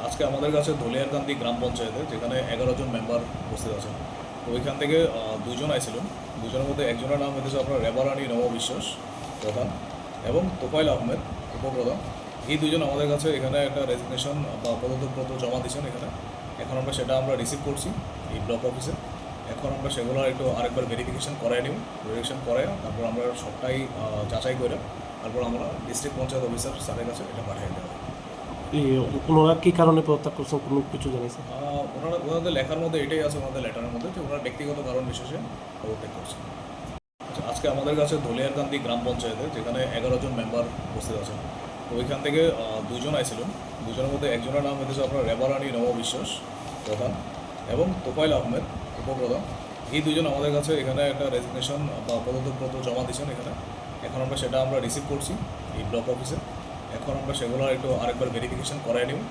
আজকে আমাদের কাছে ধলিয়ারকান্দি গ্রাম পঞ্চায়েতে যেখানে 11 জন মেম্বার উপস্থিত আছেন। তো ওইখান থেকে দুজন আইছিলেন। দুজনের মধ্যে একজনের নাম হইতেছে আপনার রেবারানী নববিশ্বাস প্রধান এবং তোফাইল আহমেদ উপপ্রধান। এই দুজন আমাদের কাছে এখানে একটা রেজিগনেশন বা পদত্যাগপত্র জমা দিয়েছেন এখানে। এখন আমরা রিসিভ করছি এই ব্লক অফিসে। এখন আমরা সেগুলো একটু আরেকবার ভেরিফিকেশন করাই নিব। ভেরিফিকেশন করে তারপর আমরা সবটাই যাচাই করে তারপর আমরা ডিস্ট্রিক্ট পঞ্চায়েত অফিসার স্যারের কাছে এটা পাঠিয়ে দেওয়া। ওনারা কী কারণে পদত্যাগ করছেন কোনো কিছু জানিয়েছেন? ওনাদের লেখার মধ্যে এটাই আছে, ওনাদের লেটারের মধ্যে, যে ওনারা ব্যক্তিগত কারণ বিশেষে পদত্যাগ করছেন। আজকে আমাদের কাছে ধলিয়ারকান্দি গ্রাম পঞ্চায়েতে যেখানে 11 জন মেম্বার উপস্থিত আছেন। তো ওইখান থেকে দুজন আইছিলেন। দুজনের মধ্যে একজনের নাম হইতেছে আপনার রেবারানী নববিশ্বাস প্রধান এবং তোফাইল আহমেদ উপপ্রধান। এই দুজন আমাদের কাছে এখানে একটা রেজিগনেশন বা পদত্যাগপত্র জমা দিয়েছেন এখানে। এখন আমরা রিসিভ করছি এই ব্লক অফিসে। এখন আমরা সেগুলো একটু আরেকবার ভেরিফিকেশন করাই নিব।